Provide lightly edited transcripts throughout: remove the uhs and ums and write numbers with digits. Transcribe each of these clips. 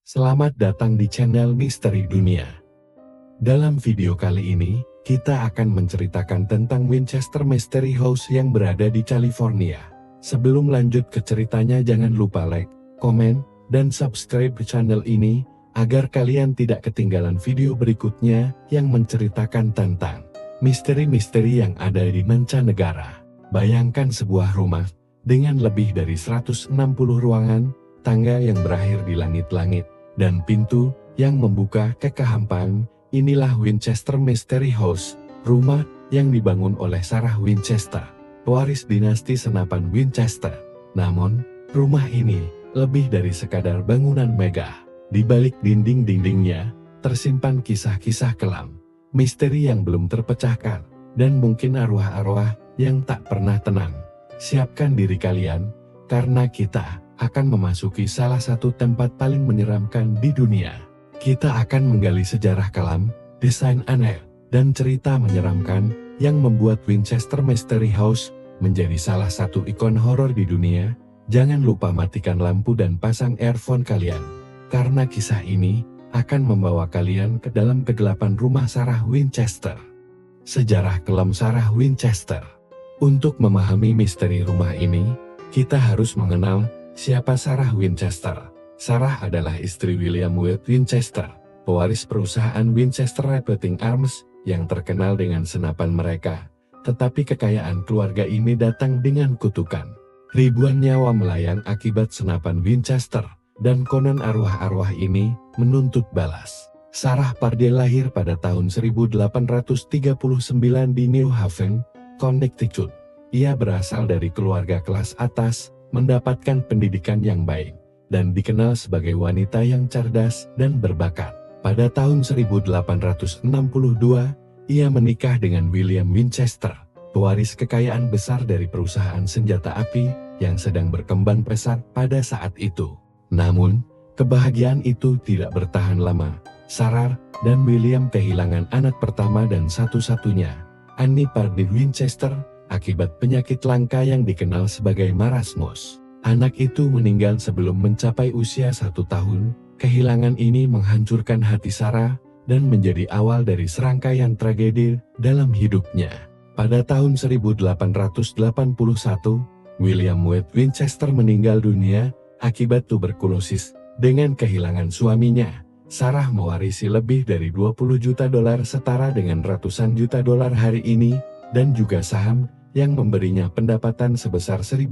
Selamat datang di channel Misteri Dunia. Dalam video kali ini, kita akan menceritakan tentang Winchester Mystery House yang berada di California. Sebelum lanjut ke ceritanya, jangan lupa like, komen, dan subscribe ke channel ini, agar kalian tidak ketinggalan video berikutnya yang menceritakan tentang misteri-misteri yang ada di mancanegara. Bayangkan sebuah rumah dengan lebih dari 160 ruangan, tangga yang berakhir di langit-langit, dan pintu yang membuka ke kehampaan. Inilah Winchester Mystery House, rumah yang dibangun oleh Sarah Winchester, pewaris dinasti senapan Winchester. Namun, rumah ini lebih dari sekadar bangunan megah. Di balik dinding-dindingnya, tersimpan kisah-kisah kelam, misteri yang belum terpecahkan, dan mungkin arwah-arwah yang tak pernah tenang. Siapkan diri kalian, karena kita akan memasuki salah satu tempat paling menyeramkan di dunia. Kita akan menggali sejarah kelam, desain aneh, dan cerita menyeramkan yang membuat Winchester Mystery House menjadi salah satu ikon horor di dunia. Jangan lupa matikan lampu dan pasang earphone kalian, karena kisah ini akan membawa kalian ke dalam kegelapan rumah Sarah Winchester. Sejarah kelam Sarah Winchester. Untuk memahami misteri rumah ini, kita harus mengenal siapa Sarah Winchester. Sarah adalah istri William Wade Winchester, pewaris perusahaan Winchester Repeating Arms yang terkenal dengan senapan mereka. Tetapi kekayaan keluarga ini datang dengan kutukan. Ribuan nyawa melayang akibat senapan Winchester, dan konon arwah-arwah ini menuntut balas. Sarah Pardee lahir pada tahun 1839 di New Haven, Connecticut. Ia berasal dari keluarga kelas atas, mendapatkan pendidikan yang baik, dan dikenal sebagai wanita yang cerdas dan berbakat. Pada tahun 1862, ia menikah dengan William Winchester, pewaris kekayaan besar dari perusahaan senjata api yang sedang berkembang pesat pada saat itu. Namun, kebahagiaan itu tidak bertahan lama. Sarah dan William kehilangan anak pertama dan satu-satunya, Annie Pardee Winchester, akibat penyakit langka yang dikenal sebagai marasmus. Anak itu meninggal sebelum mencapai usia 1 tahun. Kehilangan ini menghancurkan hati Sarah dan menjadi awal dari serangkaian tragedi dalam hidupnya. Pada tahun 1881, William Wade Winchester meninggal dunia akibat tuberkulosis. Dengan kehilangan suaminya, Sarah mewarisi lebih dari $20 juta setara dengan ratusan juta dolar hari ini, dan juga saham yang memberinya pendapatan sebesar $1.000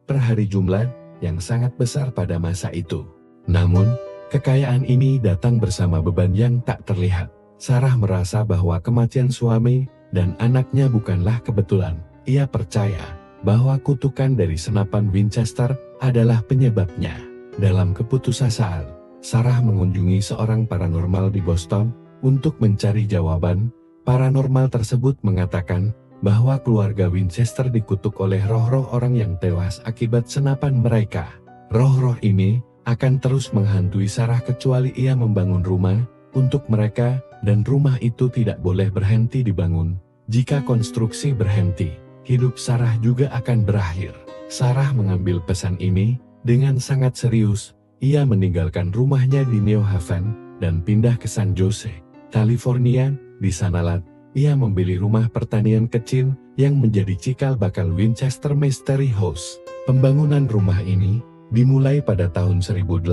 per hari, jumlah yang sangat besar pada masa itu. Namun, kekayaan ini datang bersama beban yang tak terlihat. Sarah merasa bahwa kematian suami dan anaknya bukanlah kebetulan. Ia percaya bahwa kutukan dari senapan Winchester adalah penyebabnya. Dalam keputusasaan, Sarah mengunjungi seorang paranormal di Boston untuk mencari jawaban. Paranormal tersebut mengatakan bahwa keluarga Winchester dikutuk oleh roh-roh orang yang tewas akibat senapan mereka. Roh-roh ini akan terus menghantui Sarah kecuali ia membangun rumah untuk mereka, dan rumah itu tidak boleh berhenti dibangun. Jika konstruksi berhenti, hidup Sarah juga akan berakhir. Sarah mengambil pesan ini dengan sangat serius. Ia meninggalkan rumahnya di New Haven dan pindah ke San Jose, California. Di sanalah ia membeli rumah pertanian kecil yang menjadi cikal bakal Winchester Mystery House. Pembangunan rumah ini dimulai pada tahun 1884,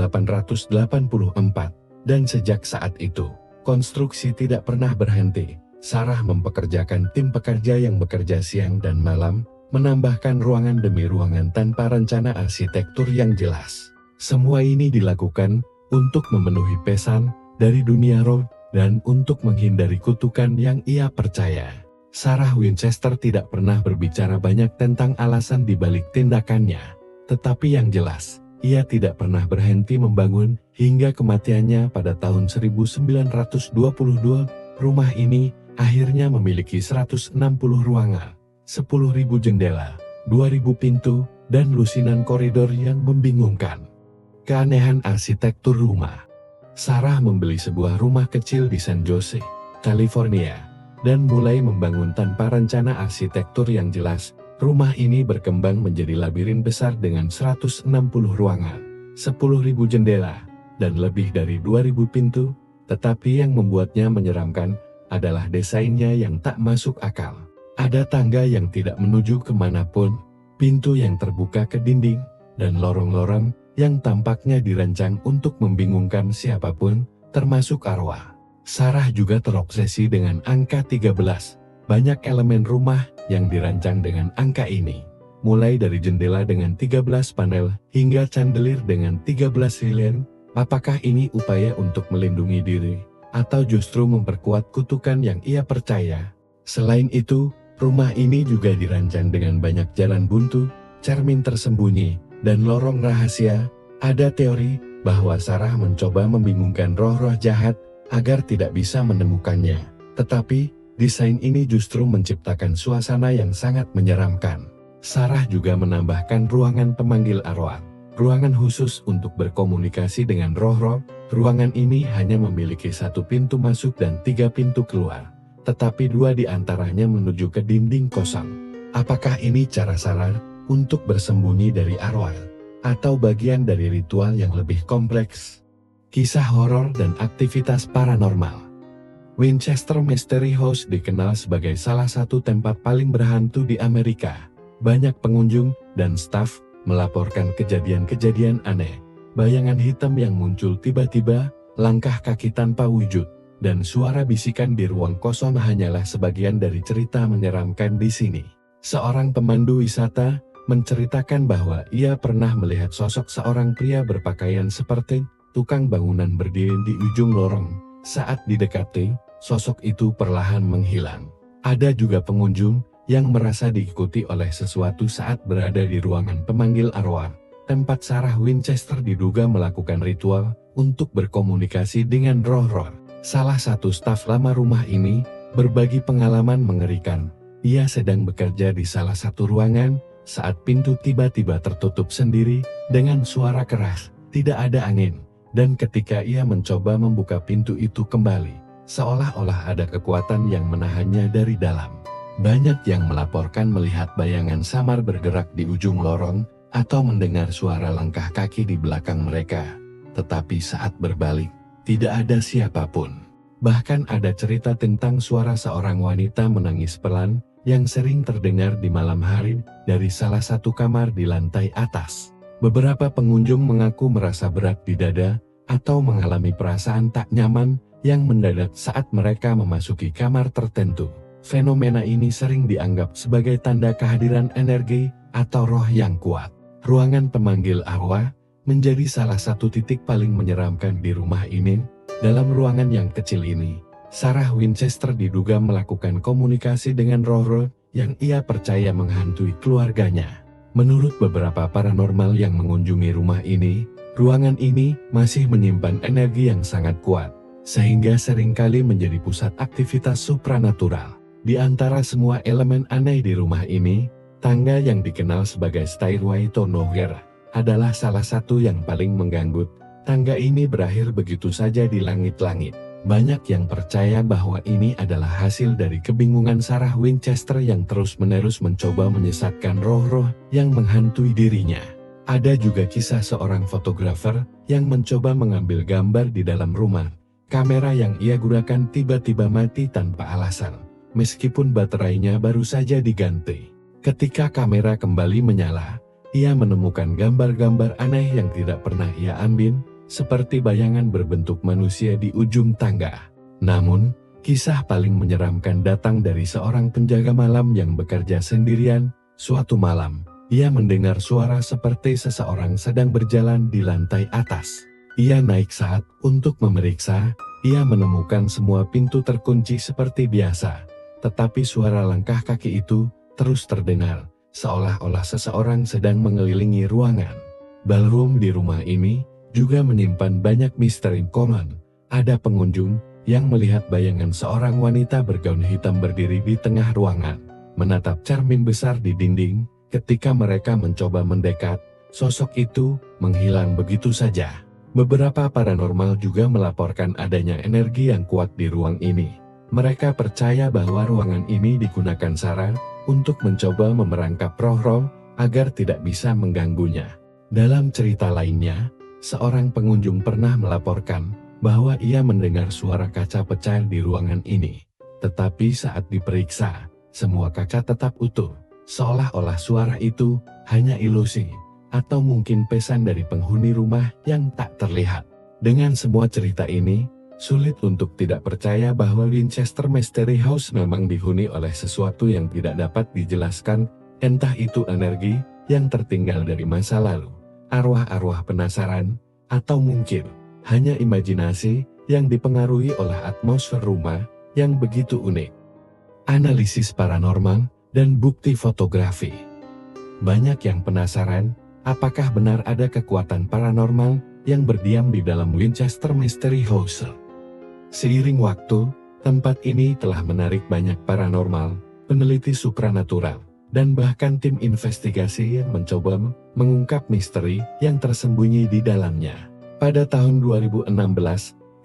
dan sejak saat itu, konstruksi tidak pernah berhenti. Sarah mempekerjakan tim pekerja yang bekerja siang dan malam, menambahkan ruangan demi ruangan tanpa rencana arsitektur yang jelas. Semua ini dilakukan untuk memenuhi pesan dari dunia roh, dan untuk menghindari kutukan yang ia percaya. Sarah Winchester tidak pernah berbicara banyak tentang alasan di balik tindakannya. Tetapi yang jelas, ia tidak pernah berhenti membangun hingga kematiannya pada tahun 1922. Rumah ini akhirnya memiliki 160 ruangan, 10.000 jendela, 2.000 pintu, dan lusinan koridor yang membingungkan. Keanehan arsitektur rumah. Sarah membeli sebuah rumah kecil di San Jose, California, dan mulai membangun tanpa rencana arsitektur yang jelas. Rumah ini berkembang menjadi labirin besar dengan 160 ruangan, 10.000 jendela, dan lebih dari 2000 pintu, tetapi yang membuatnya menyeramkan adalah desainnya yang tak masuk akal. Ada tangga yang tidak menuju kemanapun, pintu yang terbuka ke dinding, dan lorong-lorong yang tampaknya dirancang untuk membingungkan siapapun, termasuk arwah. Sarah juga terobsesi dengan angka 13. Banyak elemen rumah yang dirancang dengan angka ini. Mulai dari jendela dengan 13 panel hingga chandelier dengan 13 lilin. Apakah ini upaya untuk melindungi diri atau justru memperkuat kutukan yang ia percaya? Selain itu, rumah ini juga dirancang dengan banyak jalan buntu, cermin tersembunyi, dan lorong rahasia. Ada teori bahwa Sarah mencoba membingungkan roh-roh jahat agar tidak bisa menemukannya. Tetapi, desain ini justru menciptakan suasana yang sangat menyeramkan. Sarah juga menambahkan ruangan pemanggil arwah, ruangan khusus untuk berkomunikasi dengan roh-roh. Ruangan ini hanya memiliki satu pintu masuk dan 3 pintu keluar, tetapi 2 di antaranya menuju ke dinding kosong. Apakah ini cara Sarah untuk bersembunyi dari arwah, atau bagian dari ritual yang lebih kompleks? Kisah horor dan aktivitas paranormal. Winchester Mystery House dikenal sebagai salah satu tempat paling berhantu di Amerika. Banyak pengunjung dan staf melaporkan kejadian-kejadian aneh, bayangan hitam yang muncul tiba-tiba, langkah kaki tanpa wujud, dan suara bisikan di ruang kosong hanyalah sebagian dari cerita menyeramkan di sini. Seorang pemandu wisata menceritakan bahwa ia pernah melihat sosok seorang pria berpakaian seperti tukang bangunan berdiri di ujung lorong. Saat didekati, sosok itu perlahan menghilang. Ada juga pengunjung yang merasa diikuti oleh sesuatu saat berada di ruangan pemanggil arwah, tempat Sarah Winchester diduga melakukan ritual untuk berkomunikasi dengan roh-roh. Salah satu staf lama rumah ini berbagi pengalaman mengerikan. Ia sedang bekerja di salah satu ruangan saat pintu tiba-tiba tertutup sendiri dengan suara keras, tidak ada angin, dan ketika ia mencoba membuka pintu itu kembali, seolah-olah ada kekuatan yang menahannya dari dalam. Banyak yang melaporkan melihat bayangan samar bergerak di ujung lorong, atau mendengar suara langkah kaki di belakang mereka. Tetapi saat berbalik, tidak ada siapapun. Bahkan ada cerita tentang suara seorang wanita menangis pelan, yang sering terdengar di malam hari, dari salah satu kamar di lantai atas. Beberapa pengunjung mengaku merasa berat di dada, atau mengalami perasaan tak nyaman, yang mendadak saat mereka memasuki kamar tertentu. Fenomena ini sering dianggap sebagai tanda kehadiran energi atau roh yang kuat. Ruangan pemanggil arwah menjadi salah satu titik paling menyeramkan di rumah ini. Dalam ruangan yang kecil ini, Sarah Winchester diduga melakukan komunikasi dengan roh-roh yang ia percaya menghantui keluarganya. Menurut beberapa paranormal yang mengunjungi rumah ini, ruangan ini masih menyimpan energi yang sangat kuat, sehingga seringkali menjadi pusat aktivitas supranatural. Di antara semua elemen aneh di rumah ini, tangga yang dikenal sebagai Stairway to Nowhere adalah salah satu yang paling mengganggu. Tangga ini berakhir begitu saja di langit-langit. Banyak yang percaya bahwa ini adalah hasil dari kebingungan Sarah Winchester yang terus-menerus mencoba menyesatkan roh-roh yang menghantui dirinya. Ada juga kisah seorang fotografer yang mencoba mengambil gambar di dalam rumah. Kamera yang ia gunakan tiba-tiba mati tanpa alasan, meskipun baterainya baru saja diganti. Ketika kamera kembali menyala, ia menemukan gambar-gambar aneh yang tidak pernah ia ambil, seperti bayangan berbentuk manusia di ujung tangga. Namun, kisah paling menyeramkan datang dari seorang penjaga malam yang bekerja sendirian. Suatu malam, ia mendengar suara seperti seseorang sedang berjalan di lantai atas. Ia naik saat untuk memeriksa. Ia menemukan semua pintu terkunci seperti biasa, tetapi suara langkah kaki itu terus terdengar, seolah-olah seseorang sedang mengelilingi ruangan. Ballroom di rumah ini juga menyimpan banyak misteri konon. Ada pengunjung yang melihat bayangan seorang wanita bergaun hitam berdiri di tengah ruangan, menatap cermin besar di dinding. Ketika mereka mencoba mendekat, sosok itu menghilang begitu saja. Beberapa paranormal juga melaporkan adanya energi yang kuat di ruang ini. Mereka percaya bahwa ruangan ini digunakan Sarah untuk mencoba memerangkap roh-roh agar tidak bisa mengganggunya. Dalam cerita lainnya, seorang pengunjung pernah melaporkan bahwa ia mendengar suara kaca pecah di ruangan ini. Tetapi saat diperiksa, semua kaca tetap utuh, seolah-olah suara itu hanya ilusi, atau mungkin pesan dari penghuni rumah yang tak terlihat. Dengan semua cerita ini, sulit untuk tidak percaya bahwa Winchester Mystery House memang dihuni oleh sesuatu yang tidak dapat dijelaskan, entah itu energi yang tertinggal dari masa lalu, arwah-arwah penasaran, atau mungkin hanya imajinasi yang dipengaruhi oleh atmosfer rumah yang begitu unik. Analisis paranormal dan bukti fotografi. Banyak yang penasaran, apakah benar ada kekuatan paranormal yang berdiam di dalam Winchester Mystery House. Seiring waktu, tempat ini telah menarik banyak paranormal, peneliti supranatural, dan bahkan tim investigasi yang mencoba mengungkap misteri yang tersembunyi di dalamnya. Pada tahun 2016,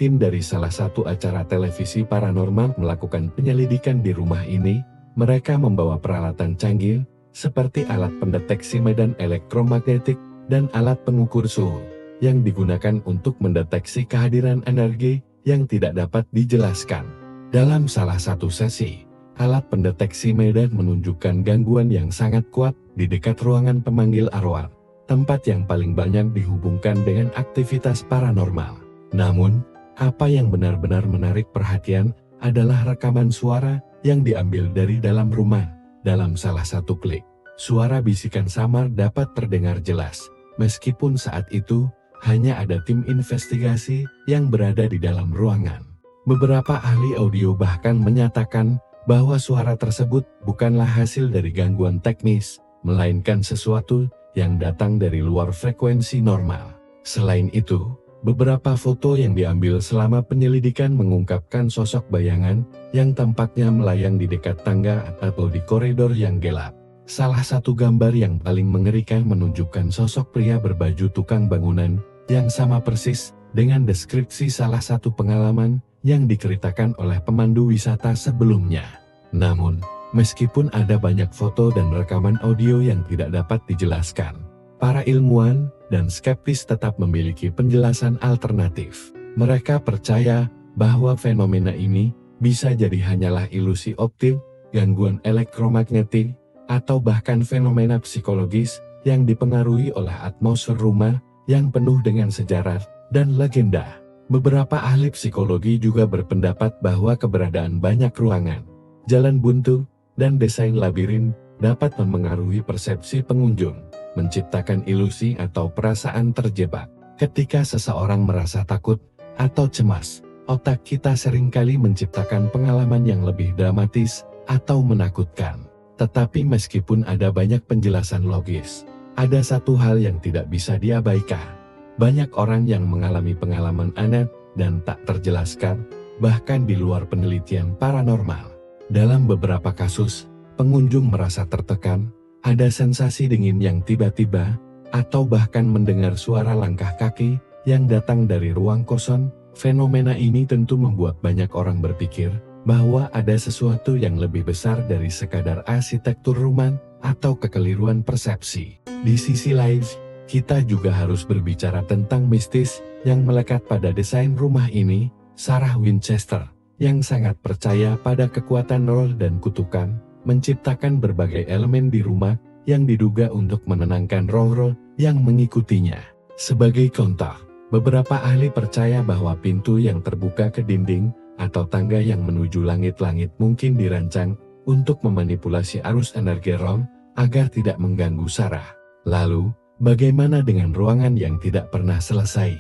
tim dari salah satu acara televisi paranormal melakukan penyelidikan di rumah ini. Mereka membawa peralatan canggih, seperti alat pendeteksi medan elektromagnetik dan alat pengukur suhu, yang digunakan untuk mendeteksi kehadiran energi yang tidak dapat dijelaskan. Dalam salah satu sesi, alat pendeteksi medan menunjukkan gangguan yang sangat kuat di dekat ruangan pemanggil arwah, tempat yang paling banyak dihubungkan dengan aktivitas paranormal. Namun, apa yang benar-benar menarik perhatian adalah rekaman suara yang diambil dari dalam rumah. Dalam salah satu klik, suara bisikan samar dapat terdengar jelas, meskipun saat itu hanya ada tim investigasi yang berada di dalam ruangan. Beberapa ahli audio bahkan menyatakan bahwa suara tersebut bukanlah hasil dari gangguan teknis, melainkan sesuatu yang datang dari luar frekuensi normal. Selain itu, beberapa foto yang diambil selama penyelidikan mengungkapkan sosok bayangan yang tampaknya melayang di dekat tangga atau di koridor yang gelap. Salah satu gambar yang paling mengerikan menunjukkan sosok pria berbaju tukang bangunan yang sama persis dengan deskripsi salah satu pengalaman yang diceritakan oleh pemandu wisata sebelumnya. Namun, meskipun ada banyak foto dan rekaman audio yang tidak dapat dijelaskan, para ilmuwan dan skeptis tetap memiliki penjelasan alternatif. Mereka percaya bahwa fenomena ini bisa jadi hanyalah ilusi optik, gangguan elektromagnetik, atau bahkan fenomena psikologis yang dipengaruhi oleh atmosfer rumah yang penuh dengan sejarah dan legenda. Beberapa ahli psikologi juga berpendapat bahwa keberadaan banyak ruangan, jalan buntu, dan desain labirin dapat memengaruhi persepsi pengunjung, menciptakan ilusi atau perasaan terjebak. Ketika seseorang merasa takut atau cemas, otak kita seringkali menciptakan pengalaman yang lebih dramatis atau menakutkan. Tetapi meskipun ada banyak penjelasan logis, ada satu hal yang tidak bisa diabaikan. Banyak orang yang mengalami pengalaman aneh dan tak terjelaskan, bahkan di luar penelitian paranormal. Dalam beberapa kasus, pengunjung merasa tertekan, ada sensasi dingin yang tiba-tiba, atau bahkan mendengar suara langkah kaki yang datang dari ruang kosong. Fenomena ini tentu membuat banyak orang berpikir bahwa ada sesuatu yang lebih besar dari sekadar arsitektur rumah atau kekeliruan persepsi. Di sisi lain, kita juga harus berbicara tentang mistis yang melekat pada desain rumah ini. Sarah Winchester, yang sangat percaya pada kekuatan roh dan kutukan, menciptakan berbagai elemen di rumah yang diduga untuk menenangkan roh-roh yang mengikutinya. Sebagai contoh, beberapa ahli percaya bahwa pintu yang terbuka ke dinding atau tangga yang menuju langit-langit mungkin dirancang untuk memanipulasi arus energi roh agar tidak mengganggu Sarah. Lalu, bagaimana dengan ruangan yang tidak pernah selesai?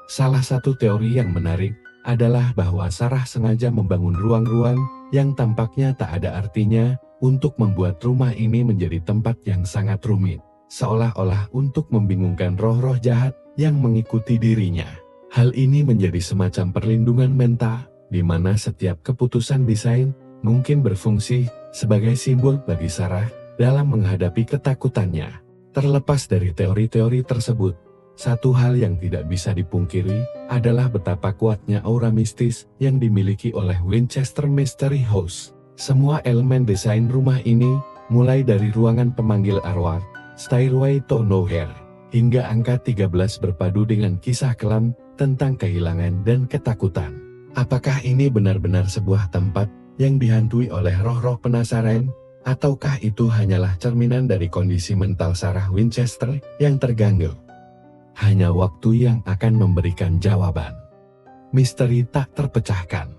Salah satu teori yang menarik adalah bahwa Sarah sengaja membangun ruang-ruang yang tampaknya tak ada artinya untuk membuat rumah ini menjadi tempat yang sangat rumit, seolah-olah untuk membingungkan roh-roh jahat yang mengikuti dirinya. Hal ini menjadi semacam perlindungan mental, di mana setiap keputusan desain mungkin berfungsi sebagai simbol bagi Sarah dalam menghadapi ketakutannya. Terlepas dari teori-teori tersebut, satu hal yang tidak bisa dipungkiri adalah betapa kuatnya aura mistis yang dimiliki oleh Winchester Mystery House. Semua elemen desain rumah ini, mulai dari ruangan pemanggil arwah, Stairway to Nowhere, hingga angka 13 berpadu dengan kisah kelam tentang kehilangan dan ketakutan. Apakah ini benar-benar sebuah tempat yang dihantui oleh roh-roh penasaran, ataukah itu hanyalah cerminan dari kondisi mental Sarah Winchester yang terganggu? Hanya waktu yang akan memberikan jawaban. Misteri tak terpecahkan.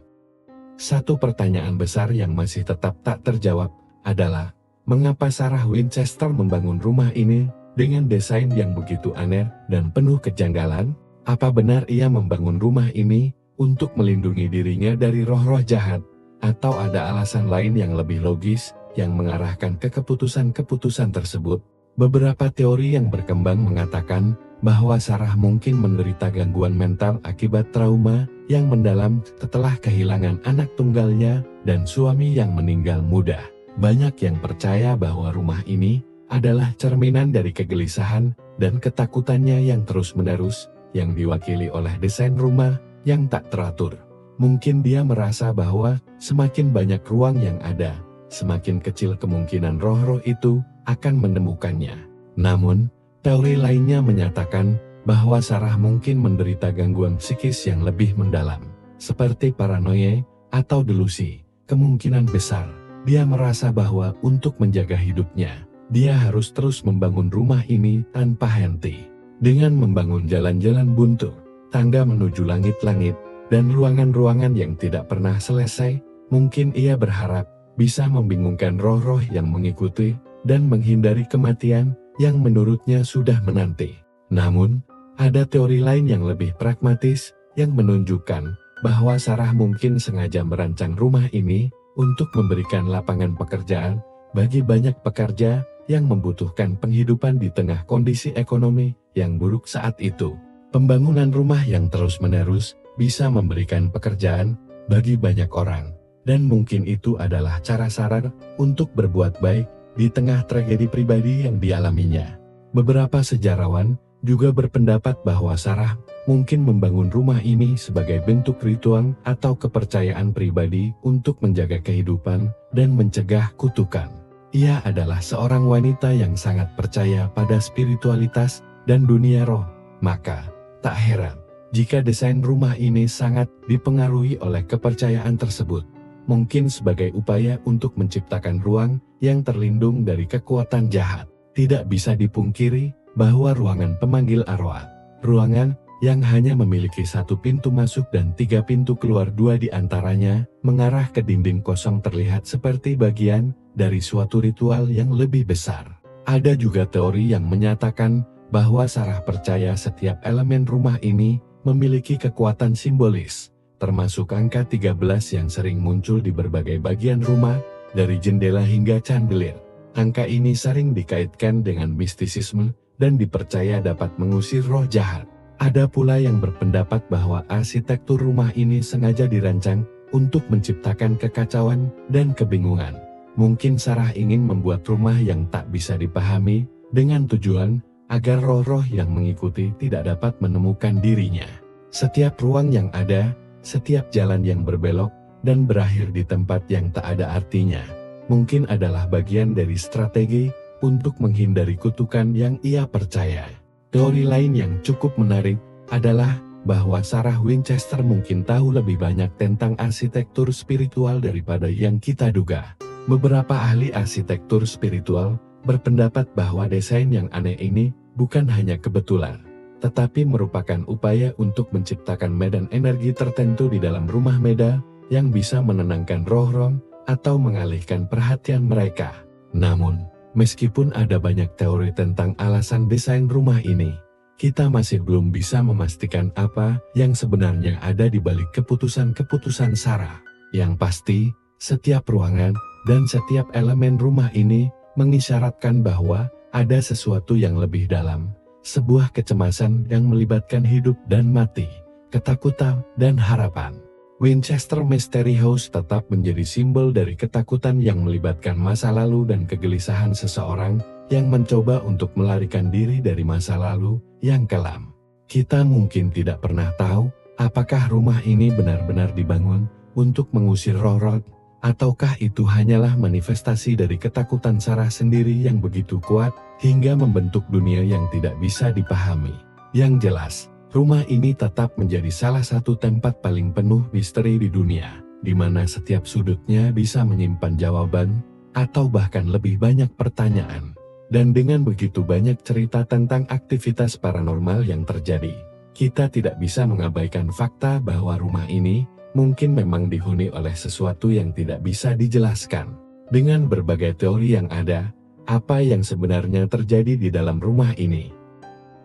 Satu pertanyaan besar yang masih tetap tak terjawab adalah, mengapa Sarah Winchester membangun rumah ini dengan desain yang begitu aneh dan penuh kejanggalan? Apa benar ia membangun rumah ini untuk melindungi dirinya dari roh-roh jahat, atau ada alasan lain yang lebih logis yang mengarahkan ke keputusan-keputusan tersebut? Beberapa teori yang berkembang mengatakan bahwa Sarah mungkin menderita gangguan mental akibat trauma yang mendalam setelah kehilangan anak tunggalnya dan suami yang meninggal muda. Banyak yang percaya bahwa rumah ini adalah cerminan dari kegelisahan dan ketakutannya yang terus-menerus, yang diwakili oleh desain rumah yang tak teratur. Mungkin dia merasa bahwa semakin banyak ruang yang ada, semakin kecil kemungkinan roh-roh itu akan menemukannya. Namun, teori lainnya menyatakan bahwa Sarah mungkin menderita gangguan psikis yang lebih mendalam, seperti paranoia atau delusi. Kemungkinan besar, dia merasa bahwa untuk menjaga hidupnya, dia harus terus membangun rumah ini tanpa henti. Dengan membangun jalan-jalan buntu, tangga menuju langit-langit, dan ruangan-ruangan yang tidak pernah selesai, mungkin ia berharap bisa membingungkan roh-roh yang mengikuti dan menghindari kematian yang menurutnya sudah menanti. Namun, ada teori lain yang lebih pragmatis yang menunjukkan bahwa Sarah mungkin sengaja merancang rumah ini untuk memberikan lapangan pekerjaan bagi banyak pekerja yang membutuhkan penghidupan di tengah kondisi ekonomi yang buruk saat itu. Pembangunan rumah yang terus-menerus bisa memberikan pekerjaan bagi banyak orang, dan mungkin itu adalah cara Sarah untuk berbuat baik di tengah tragedi pribadi yang dialaminya. Beberapa sejarawan juga berpendapat bahwa Sarah mungkin membangun rumah ini sebagai bentuk ritual atau kepercayaan pribadi untuk menjaga kehidupan dan mencegah kutukan. Ia adalah seorang wanita yang sangat percaya pada spiritualitas dan dunia roh, maka tak heran jika desain rumah ini sangat dipengaruhi oleh kepercayaan tersebut. Mungkin sebagai upaya untuk menciptakan ruang yang terlindung dari kekuatan jahat. Tidak bisa dipungkiri bahwa ruangan pemanggil arwah, ruangan yang hanya memiliki satu pintu masuk dan 3 pintu keluar, 2 di antaranya mengarah ke dinding kosong, terlihat seperti bagian dari suatu ritual yang lebih besar. Ada juga teori yang menyatakan bahwa Sarah percaya setiap elemen rumah ini memiliki kekuatan simbolis, termasuk angka 13 yang sering muncul di berbagai bagian rumah, dari jendela hingga chandelier. Angka ini sering dikaitkan dengan mistisisme dan dipercaya dapat mengusir roh jahat. Ada pula yang berpendapat bahwa arsitektur rumah ini sengaja dirancang untuk menciptakan kekacauan dan kebingungan. Mungkin Sarah ingin membuat rumah yang tak bisa dipahami dengan tujuan agar roh-roh yang mengikuti tidak dapat menemukan dirinya. Setiap ruang yang ada, setiap jalan yang berbelok dan berakhir di tempat yang tak ada artinya, mungkin adalah bagian dari strategi untuk menghindari kutukan yang ia percaya. Teori lain yang cukup menarik adalah bahwa Sarah Winchester mungkin tahu lebih banyak tentang arsitektur spiritual daripada yang kita duga. Beberapa ahli arsitektur spiritual berpendapat bahwa desain yang aneh ini bukan hanya kebetulan, tetapi merupakan upaya untuk menciptakan medan energi tertentu di dalam rumah Meda yang bisa menenangkan roh-roh atau mengalihkan perhatian mereka. Namun, meskipun ada banyak teori tentang alasan desain rumah ini, kita masih belum bisa memastikan apa yang sebenarnya ada di balik keputusan-keputusan Sarah. Yang pasti, setiap ruangan dan setiap elemen rumah ini mengisyaratkan bahwa ada sesuatu yang lebih dalam, sebuah kecemasan yang melibatkan hidup dan mati, ketakutan dan harapan. Winchester Mystery House tetap menjadi simbol dari ketakutan yang melibatkan masa lalu dan kegelisahan seseorang yang mencoba untuk melarikan diri dari masa lalu yang kelam. Kita mungkin tidak pernah tahu apakah rumah ini benar-benar dibangun untuk mengusir roh-roh, Ataukah itu hanyalah manifestasi dari ketakutan Sarah sendiri yang begitu kuat, hingga membentuk dunia yang tidak bisa dipahami? Yang jelas, rumah ini tetap menjadi salah satu tempat paling penuh misteri di dunia, di mana setiap sudutnya bisa menyimpan jawaban, atau bahkan lebih banyak pertanyaan. Dan dengan begitu banyak cerita tentang aktivitas paranormal yang terjadi, kita tidak bisa mengabaikan fakta bahwa rumah ini mungkin memang dihuni oleh sesuatu yang tidak bisa dijelaskan. Dengan berbagai teori yang ada, apa yang sebenarnya terjadi di dalam rumah ini?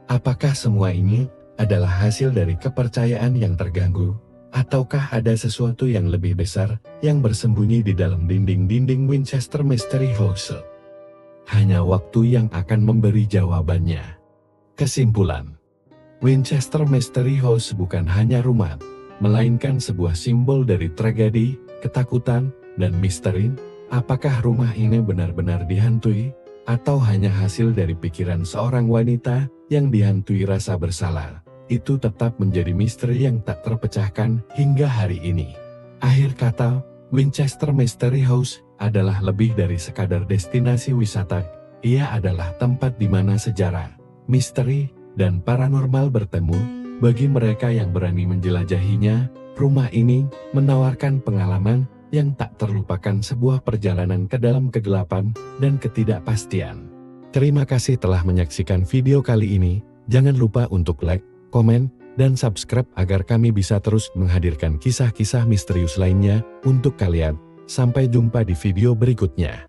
Apakah semua ini adalah hasil dari kepercayaan yang terganggu? Ataukah ada sesuatu yang lebih besar yang bersembunyi di dalam dinding-dinding Winchester Mystery House? Hanya waktu yang akan memberi jawabannya. Kesimpulan: Winchester Mystery House bukan hanya rumah, melainkan sebuah simbol dari tragedi, ketakutan, dan misteri. Apakah rumah ini benar-benar dihantui, atau hanya hasil dari pikiran seorang wanita yang dihantui rasa bersalah? Itu tetap menjadi misteri yang tak terpecahkan hingga hari ini. Akhir kata, Winchester Mystery House adalah lebih dari sekadar destinasi wisata. Ia adalah tempat di mana sejarah, misteri, dan paranormal bertemu. Bagi mereka yang berani menjelajahinya, rumah ini menawarkan pengalaman yang tak terlupakan, sebuah perjalanan ke dalam kegelapan dan ketidakpastian. Terima kasih telah menyaksikan video kali ini. Jangan lupa untuk like, komen, dan subscribe agar kami bisa terus menghadirkan kisah-kisah misterius lainnya untuk kalian. Sampai jumpa di video berikutnya.